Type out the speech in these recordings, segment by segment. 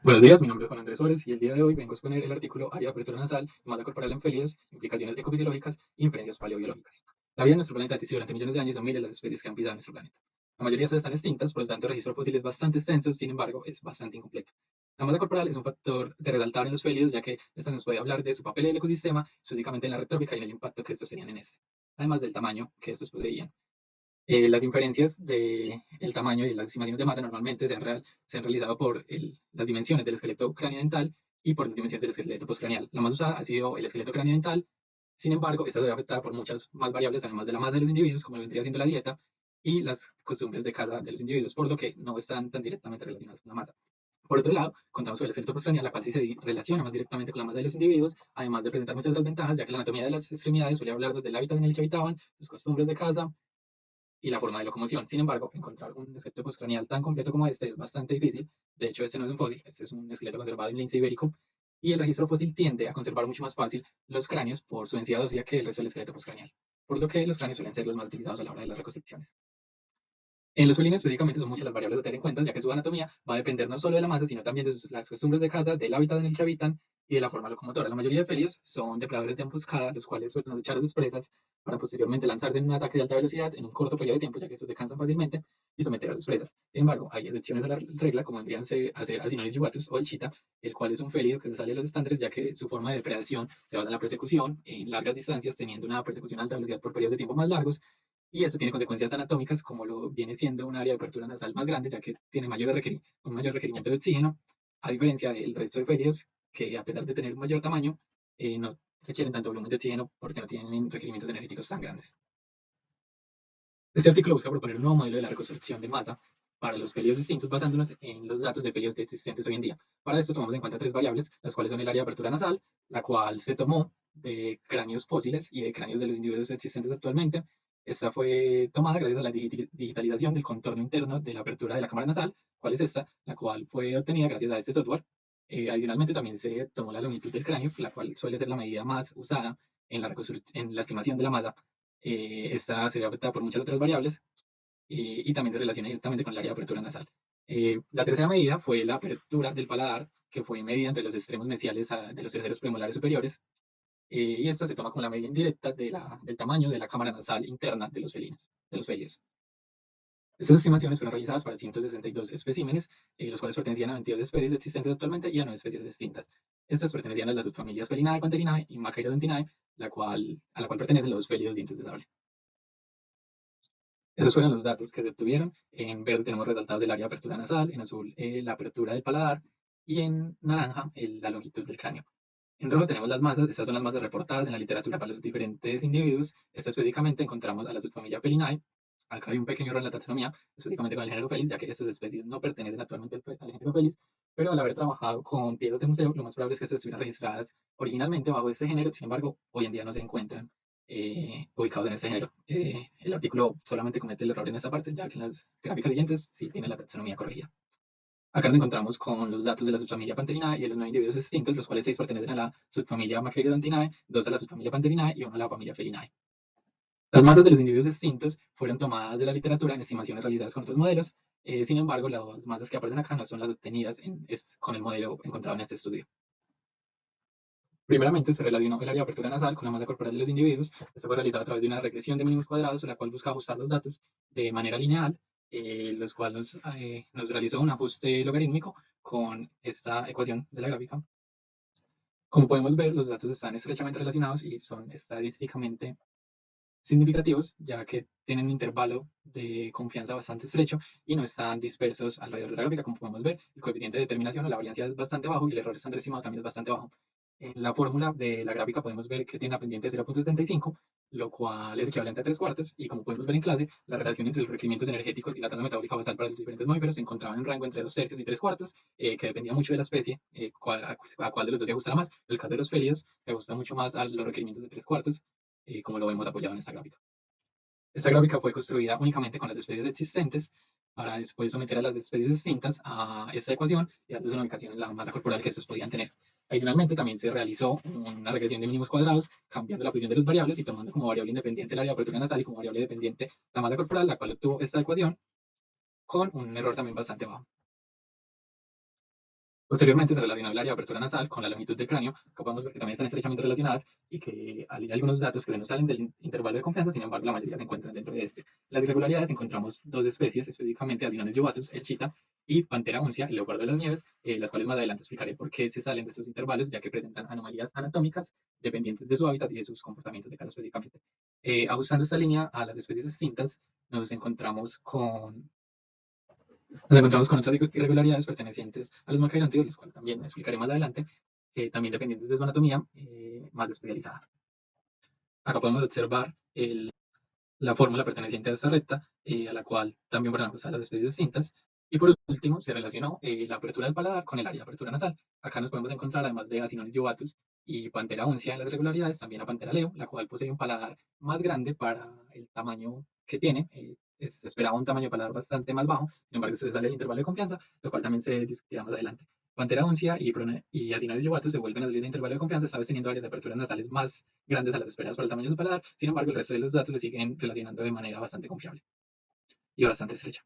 Buenos días, mi nombre es Juan Andrés Suárez y el día de hoy vengo a exponer el artículo Área de apertura nasal, masa corporal en felinos, implicaciones ecofisiológicas e inferencias paleobiológicas. La vida en nuestro planeta existe durante millones de años y son miles las especies que han pisado nuestro planeta. La mayoría de estas están extintas, por lo tanto el registro fósil es bastante extenso, sin embargo es bastante incompleto. La masa corporal es un factor de resaltar en los felinos, ya que esta nos puede hablar de su papel en el ecosistema, específicamente en la red trófica y en el impacto que estos tenían en este, además del tamaño que estos poseían. Las inferencias del tamaño y las estimaciones de masa normalmente se han realizado por las dimensiones del esqueleto craneodental y por las dimensiones del esqueleto postcraneal. La más usada ha sido el esqueleto craneodental, sin embargo, esta se ve afectada por muchas más variables, además de la masa de los individuos, como lo vendría siendo la dieta y las costumbres de caza de los individuos, por lo que no están tan directamente relacionadas con la masa. Por otro lado, contamos con el esqueleto postcraneal, la cual sí se relaciona más directamente con la masa de los individuos, además de presentar muchas otras ventajas, ya que la anatomía de las extremidades suele hablarnos del hábitat en el que habitaban, sus costumbres de caza, y la forma de locomoción. Sin embargo, encontrar un esqueleto postcraneal tan completo como este es bastante difícil. De hecho, este no es un fósil, este es un esqueleto conservado en lince ibérico. Y el registro fósil tiende a conservar mucho más fácil los cráneos por su densidad ósea que el resto del esqueleto postcraneal, por lo que los cráneos suelen ser los más utilizados a la hora de las reconstrucciones. En los felinos específicamente son muchas las variables a tener en cuenta, ya que su anatomía va a depender no solo de la masa, sino también de las costumbres de caza, del hábitat en el que habitan y de la forma locomotora. La mayoría de felinos son depredadores de emboscada, los cuales suelen echar a sus presas para posteriormente lanzarse en un ataque de alta velocidad en un corto periodo de tiempo, ya que estos se cansan fácilmente y someter a sus presas. Sin embargo, hay excepciones a la regla, como vendrían a ser Asinonis jubatus o el chita, el cual es un felido que se sale de los estándares, ya que su forma de depredación se basa en la persecución en largas distancias, teniendo una persecución a alta velocidad por periodos de tiempo más largos, y eso tiene consecuencias anatómicas como lo viene siendo un área de apertura nasal más grande, ya que tiene un mayor requerimiento de oxígeno, a diferencia del resto de felidos que a pesar de tener un mayor tamaño, no requieren tanto volumen de oxígeno porque no tienen requerimientos energéticos tan grandes. Este artículo busca proponer un nuevo modelo de la reconstrucción de masa para los felidos distintos basándonos en los datos de felidos existentes hoy en día. Para esto tomamos en cuenta tres variables, las cuales son el área de apertura nasal, la cual se tomó de cráneos fósiles y de cráneos de los individuos existentes actualmente. Esta fue tomada gracias a la digitalización del contorno interno de la apertura de la cámara nasal. ¿Cuál es esta? La cual fue obtenida gracias a este software. Adicionalmente, también se tomó la longitud del cráneo, la cual suele ser la medida más usada en la estimación de la masa. Esta se ve afectada por muchas otras variables, y también se relaciona directamente con el área de apertura nasal. La tercera medida fue la apertura del paladar, que fue medida entre los extremos mesiales de los terceros premolares superiores, y esta se toma como la medida indirecta del tamaño de la cámara nasal interna de los felinos, de los felios. Estas estimaciones fueron realizadas para 162 especímenes, los cuales pertenecían a 22 especies existentes actualmente y a 9 especies distintas. Estas pertenecían a las subfamilias Felinae, Pantherae y Machaerodontidae, a la cual pertenecen los félidos dientes de sable. Esos fueron los datos que se obtuvieron. En verde tenemos resaltados del área de apertura nasal, en azul la apertura del paladar y en naranja la longitud del cráneo. En rojo tenemos las masas, estas son las masas reportadas en la literatura para los diferentes individuos. Esta específicamente encontramos a la subfamilia Felinae. Acá hay un pequeño error en la taxonomía, específicamente con el género Felis, ya que estas especies no pertenecen actualmente al género Felis, pero al haber trabajado con piezas de museo, lo más probable es que se estuvieran registradas originalmente bajo este género, sin embargo, hoy en día no se encuentran ubicados en este género. El artículo solamente comete el error en esta parte, ya que en las gráficas siguientes sí tiene la taxonomía corregida. Acá nos encontramos con los datos de la subfamilia Pantherae y de los 9 individuos extintos, los cuales 6 pertenecen a la subfamilia Machaerodontidae, 2 a la subfamilia Pantherae y 1 a la familia Felinae. Las masas de los individuos extintos fueron tomadas de la literatura en estimaciones realizadas con otros modelos, sin embargo, las masas que aparecen acá no son las obtenidas con el modelo encontrado en este estudio. Primeramente, se relacionó el área de apertura nasal con la masa corporal de los individuos. Esto fue realizado a través de una regresión de mínimos cuadrados, la cual busca ajustar los datos de manera lineal, los cuales nos realizó un ajuste logarítmico con esta ecuación de la gráfica. Como podemos ver, los datos están estrechamente relacionados y son estadísticamente significativos, ya que tienen un intervalo de confianza bastante estrecho y no están dispersos alrededor de la gráfica. Como podemos ver, el coeficiente de determinación o la variancia es bastante bajo y el error estándar estimado también es bastante bajo. En la fórmula de la gráfica podemos ver que tiene una pendiente de 0,75, lo cual es equivalente a 3 cuartos, y como podemos ver en clase, la relación entre los requerimientos energéticos y la tasa metabólica basal para los diferentes mamíferos se encontraba en un rango entre 2 tercios y 3 cuartos, que dependía mucho de la especie, a cuál de los dos se ajustara más. En el caso de los felidos, se ajusta mucho más a los requerimientos de 3 cuartos, como lo vemos apoyado en esta gráfica. Esta gráfica fue construida únicamente con las especies existentes para después someter a las especies distintas a esta ecuación y darles una ubicación en la masa corporal que estos podían tener. Adicionalmente, también se realizó una regresión de mínimos cuadrados, cambiando la posición de los variables y tomando como variable independiente el área de apertura nasal y como variable dependiente la masa corporal, la cual obtuvo esta ecuación con un error también bastante bajo. Posteriormente se relacionó el área de apertura nasal con la longitud del cráneo, que podemos ver que también están estrechamente relacionadas y que hay algunos datos que se nos salen del intervalo de confianza, sin embargo la mayoría se encuentran dentro de este. Las irregularidades encontramos dos especies, específicamente Adinones jubatus, el chita, y Pantera uncia, el leopardo de las nieves, las cuales más adelante explicaré por qué se salen de estos intervalos, ya que presentan anomalías anatómicas dependientes de su hábitat y de sus comportamientos de caza específicamente. Ajustando esta línea a las especies extintas, nos encontramos con otras irregularidades pertenecientes a los macarontídeos, las cuales también explicaré más adelante, también dependientes de su anatomía más especializada. Acá podemos observar la fórmula perteneciente a esta recta, a la cual también ponemos a las especies distintas. Y por último, se relacionó la apertura del paladar con el área de apertura nasal. Acá nos podemos encontrar, además de Acinones jubatus y Pantera uncia en las regularidades, también a Pantera leo, la cual posee un paladar más grande para el tamaño que tiene. Se esperaba un tamaño de paladar bastante más bajo, sin embargo, se sale el intervalo de confianza, lo cual también se discutirá más adelante. Pantera uncia y Acinones jubatus se vuelven a salir de intervalo de confianza, esta vez teniendo áreas de aperturas nasales más grandes a las esperadas por el tamaño de su paladar. Sin embargo, el resto de los datos se siguen relacionando de manera bastante confiable y bastante estrecha.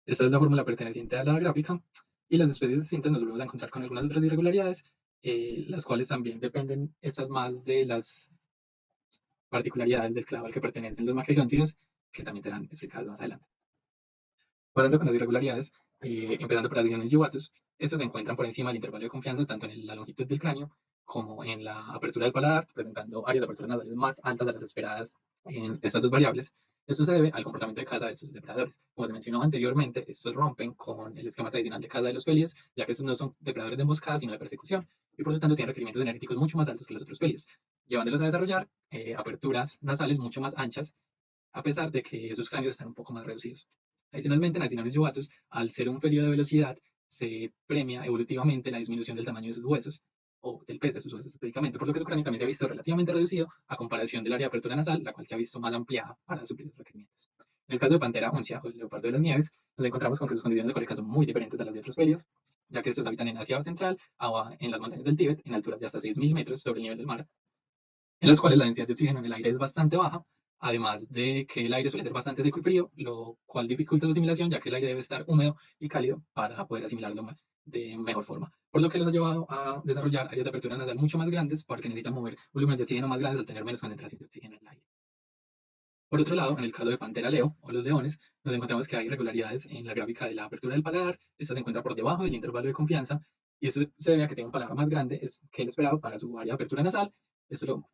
Esta es la fórmula perteneciente a la gráfica y las especies distintas nos volvemos a encontrar con algunas otras irregularidades, las cuales también dependen estas más de las particularidades del clado al que pertenecen los macarontídeos, que también serán explicadas más adelante. Pasando con las irregularidades, empezando por las Dionis jubatus, estos se encuentran por encima del intervalo de confianza tanto en la longitud del cráneo como en la apertura del paladar, presentando áreas de apertura nasales más altas de las esperadas en estas dos variables. Esto se debe al comportamiento de caza de estos depredadores. Como se mencionó anteriormente, estos rompen con el esquema tradicional de caza de los felios, ya que estos no son depredadores de emboscada, sino de persecución, y por lo tanto tienen requerimientos energéticos mucho más altos que los otros felios, llevándolos a desarrollar aperturas nasales mucho más anchas, a pesar de que sus cráneos están un poco más reducidos. Adicionalmente, en acciones jubatus, al ser un periodo de velocidad, se premia evolutivamente la disminución del tamaño de sus huesos o del peso de sus huesos específicamente, por lo que su cráneo también se ha visto relativamente reducido a comparación del área de apertura nasal, la cual se ha visto más ampliada para suplir sus requerimientos. En el caso de Pantera uncia o el leopardo de las nieves, nos encontramos con que sus condiciones de coleca son muy diferentes a las de otros felios, ya que estos habitan en Asia Central, en las montañas del Tíbet, en alturas de hasta 6.000 metros sobre el nivel del mar, en las cuales la densidad de oxígeno en el aire es bastante baja, además de que el aire suele ser bastante seco y frío, lo cual dificulta su asimilación, ya que el aire debe estar húmedo y cálido para poder asimilarlo de mejor forma. Por lo que los ha llevado a desarrollar áreas de apertura nasal mucho más grandes, porque necesitan mover volúmenes de oxígeno más grandes al tener menos concentración de oxígeno en el aire. Por otro lado, en el caso de Pantera leo o los leones, nos encontramos que hay irregularidades en la gráfica de la apertura del paladar. Esta se encuentra por debajo del intervalo de confianza y eso se debe a que tiene un paladar más grande que el esperado para su área de apertura nasal. Esto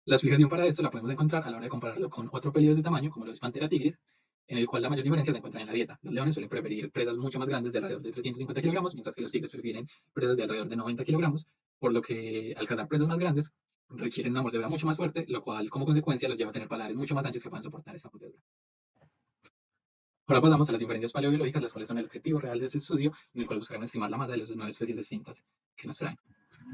la explicación para esto la podemos encontrar a la hora de compararlo con otro peligro de tamaño, como los Pantera tigris, en el cual la mayor diferencia se encuentra en la dieta. Los leones suelen preferir presas mucho más grandes de alrededor de 350 kilogramos, mientras que los tigres prefieren presas de alrededor de 90 kilogramos, por lo que al cazar presas más grandes requieren una mordedura mucho más fuerte, lo cual como consecuencia los lleva a tener paladares mucho más anchos que puedan soportar esta mordedura. Ahora pasamos a las diferencias paleobiológicas, las cuales son el objetivo real de este estudio, en el cual buscarán estimar la masa de las 9 especies distintas que nos traen.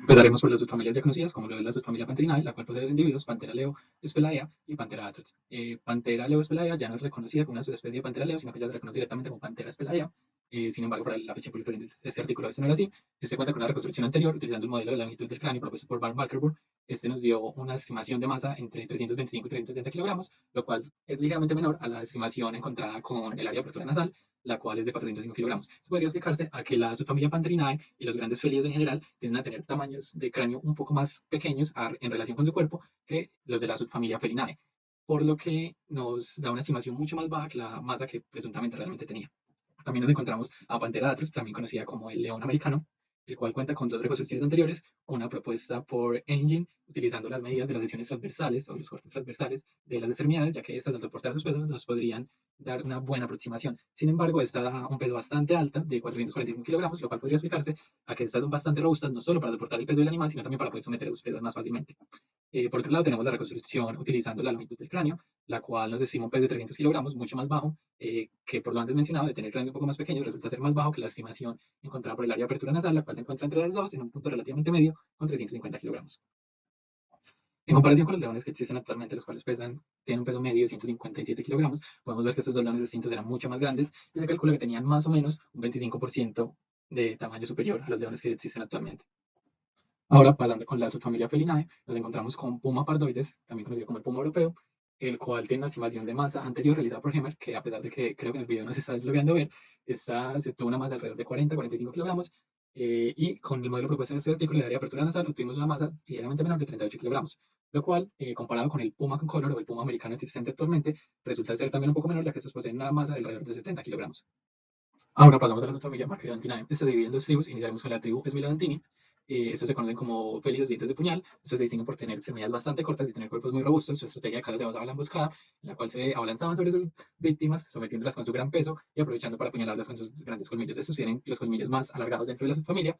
Empezaremos por las subfamilias ya conocidas, como lo es la subfamilia Panterinae, la cual posee dos individuos, Pantera leo spelaea y Pantera atrox. Pantera leo spelaea ya no es reconocida como una subespecie de Pantera leo, sino que ya se reconoce directamente como Pantera spelaea. Sin embargo, para la fecha de publicación de este artículo, este no era así. Este cuenta con una reconstrucción anterior, utilizando el modelo de la longitud del cráneo propuesto por Barn Barkerburg. Este nos dio una estimación de masa entre 325 y 330 kilogramos, lo cual es ligeramente menor a la estimación encontrada con el área de apertura nasal, la cual es de 405 kilogramos. Esto podría explicarse a que la subfamilia Panterinae y los grandes felidos en general tienden a tener tamaños de cráneo un poco más pequeños en relación con su cuerpo que los de la subfamilia Felinae, por lo que nos da una estimación mucho más baja que la masa que presuntamente realmente tenía. También nos encontramos a Pantera atrox, también conocida como el león americano, el cual cuenta con dos reconstrucciones anteriores, una propuesta por Engine, utilizando las medidas de las lesiones transversales o los cortes transversales de las extremidades, ya que estas al soportar sus pesos nos podrían dar una buena aproximación. Sin embargo, esta da un peso bastante alta de 445 kilogramos, lo cual podría explicarse a que estas son bastante robustas no solo para soportar el peso del animal, sino también para poder someter a sus presas más fácilmente. Por otro lado, tenemos la reconstrucción utilizando la longitud del cráneo, la cual nos estima un peso de 300 kilogramos, mucho más bajo, que por lo antes mencionado, de tener cráneos un poco más pequeños, resulta ser más bajo que la estimación encontrada por el área de apertura nasal, la cual se encuentra entre las dos, en un punto relativamente medio, con 350 kilogramos. En comparación con los leones que existen actualmente, los cuales tienen un peso medio de 157 kilogramos, podemos ver que estos dos leones distintos eran mucho más grandes y se calcula que tenían más o menos un 25% de tamaño superior a los leones que existen actualmente. Ahora, pasando con la subfamilia Felinae, nos encontramos con Puma pardoides, también conocido como el puma europeo, el cual tiene una estimación de masa anterior realizada por Hemmer, que a pesar de que creo que en el video no se está logrando ver, se tuvo una masa alrededor de 40-45 kilogramos, y con el modelo propuesto en este artículo de área de apertura nasal obtuvimos una masa ligeramente menor de 38 kilogramos, lo cual, comparado con el Puma Concolor o el Puma americano existente actualmente, resulta ser también un poco menor, ya que estos poseen una masa de alrededor de 70 kilogramos. Ahora pasamos a la subfamilia Macrodontina. Se divide en dos tribus. Iniciaremos con la tribu Smilodontidae. Estos se conocen como félidos dientes de puñal. Estos se distinguen por tener semillas bastante cortas y tener cuerpos muy robustos. Su estrategia de caza se basaba en la emboscada, en la cual se abalanzaban sobre sus víctimas, sometiéndolas con su gran peso y aprovechando para apuñalarlas con sus grandes colmillos. Estos tienen los colmillos más alargados dentro de la subfamilia,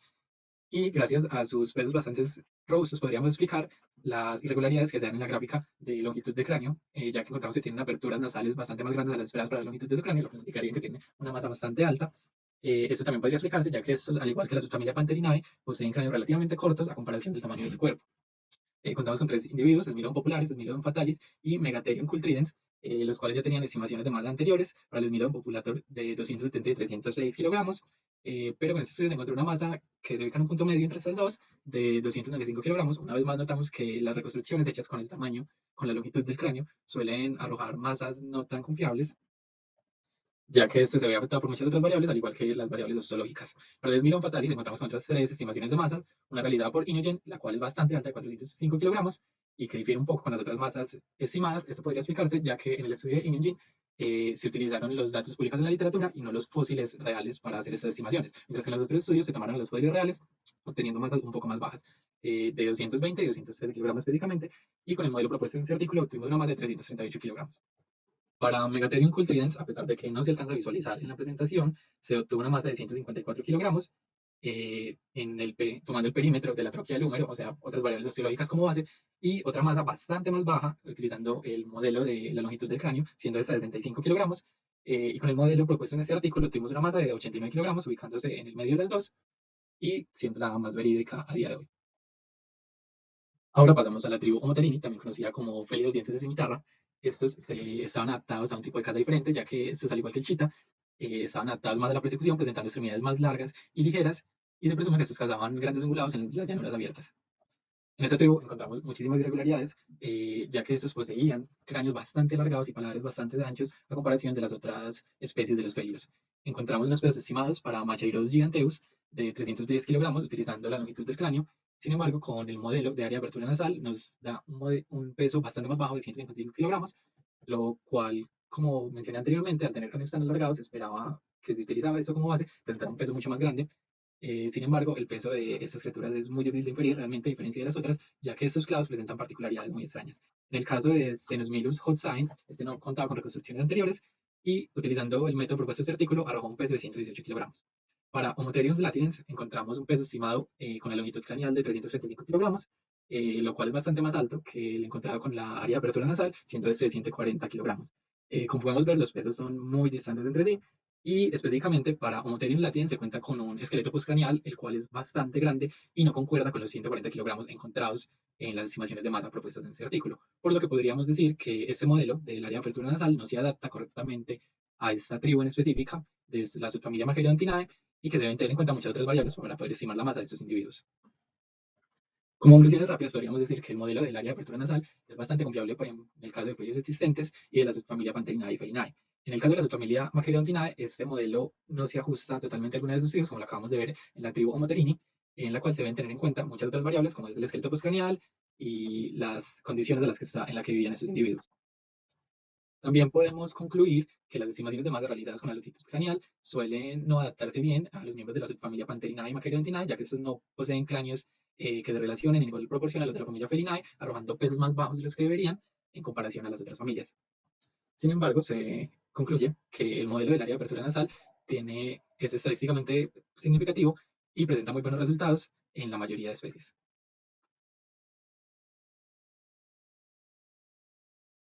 y gracias a sus pesos bastante robustos podríamos explicar las irregularidades que se dan en la gráfica de longitud de cráneo, ya que encontramos que tienen aperturas nasales bastante más grandes a las esperadas para la longitud de su cráneo, lo que indicaría que tiene una masa bastante alta. Esto también podría explicarse, ya que estos, al igual que la subfamilia Pantherinae, poseen cráneos relativamente cortos a comparación del tamaño de su cuerpo. Contamos con tres individuos, Smilodon popularis, Smilodon fatalis y Megatherium cultridens, los cuales ya tenían estimaciones de masa anteriores para el Smilodon populator de 270 y 306 kilogramos, pero en este estudio se encontró una masa que se ubica en un punto medio entre estas dos, de 295 kilogramos. Una vez más notamos que las reconstrucciones hechas con el tamaño, con la longitud del cráneo, suelen arrojar masas no tan confiables, ya que este se ve afectado por muchas otras variables, al igual que las variables osteológicas. Para el Smilodon fatalis encontramos con otras tres estimaciones de masa, una realizada por Inogen, la cual es bastante alta, de 405 kilogramos, y que difiere un poco con las otras masas estimadas. Esto podría explicarse, ya que en el estudio de Inogen se utilizaron los datos publicados en la literatura y no los fósiles reales para hacer estas estimaciones, mientras que en los otros estudios se tomaron los fósiles reales, obteniendo masas un poco más bajas, de 220 y 213 kilogramos específicamente, y con el modelo propuesto en este artículo obtuvimos una masa de 338 kilogramos. Para Megatherium cultridens, a pesar de que no se alcanza a visualizar en la presentación, se obtuvo una masa de 154 kilogramos, tomando el perímetro de la tróquea del húmero, o sea, otras variables osteológicas como base, y otra masa bastante más baja, utilizando el modelo de la longitud del cráneo, siendo esta de 65 kilogramos, y con el modelo propuesto en este artículo tuvimos una masa de 89 kilogramos, ubicándose en el medio de las dos, y siendo la más verídica a día de hoy. Ahora pasamos a la tribu Homoterini, también conocida como félidos dientes de cimitarra. Estos estaban adaptados a un tipo de caza diferente, ya que estos, al igual que el chita, estaban adaptados más a la persecución, presentando extremidades más largas y ligeras, y se presume que estos cazaban grandes ungulados en las llanuras abiertas. En esta tribu encontramos muchísimas irregularidades, ya que estos poseían cráneos bastante alargados y paladares bastante anchos a comparación de las otras especies de los félidos. Encontramos unos pesos estimados para Machairos giganteus de 310 kilogramos, utilizando la longitud del cráneo. Sin embargo, con el modelo de área de apertura nasal nos da un peso bastante más bajo de 155 kilogramos, lo cual, como mencioné anteriormente, al tener cráneos tan alargados, se esperaba que si utilizaba esto como base, tendrá un peso mucho más grande. Sin embargo, el peso de estas criaturas es muy difícil de inferir realmente a diferencia de las otras, ya que estos clavos presentan particularidades muy extrañas. En el caso de Cenosmilus hotzines, este no contaba con reconstrucciones anteriores y, utilizando el método propuesto en este artículo, arrojó un peso de 118 kilogramos. Para Homotherium latidens encontramos un peso estimado, con la longitud craneal de 335 kilogramos, lo cual es bastante más alto que el encontrado con la área de apertura nasal, siendo este de 140 kilogramos. Como podemos ver, los pesos son muy distantes entre sí, y específicamente para Homotherium latidens se cuenta con un esqueleto postcraneal, el cual es bastante grande y no concuerda con los 140 kilogramos encontrados en las estimaciones de masa propuestas en este artículo, por lo que podríamos decir que este modelo del área de apertura nasal no se adapta correctamente a esta tribu en específica de la subfamilia Magerontinae, y que deben tener en cuenta muchas otras variables para poder estimar la masa de estos individuos. Como conclusiones rápidas, podríamos decir que el modelo del área de apertura nasal es bastante confiable en el caso de fluidos existentes y de la subfamilia Pantherinae y Felinae. En el caso de la subfamilia Magerontinae, este modelo no se ajusta totalmente a alguna de sus tribus, como lo acabamos de ver en la tribu Homoterini, en la cual se deben tener en cuenta muchas otras variables, como es el esqueleto postcraneal y las condiciones en las que vivían estos individuos. También podemos concluir que las estimaciones de masa realizadas con la longitud craneal suelen no adaptarse bien a los miembros de la subfamilia Pantherinae y Magerontinae, ya que estos no poseen cráneos, que se relacionen en igual proporción a los de la familia Felinae, arrojando pesos más bajos de los que deberían en comparación a las otras familias. Sin embargo, se concluye que el modelo del área de apertura nasal es estadísticamente significativo y presenta muy buenos resultados en la mayoría de especies.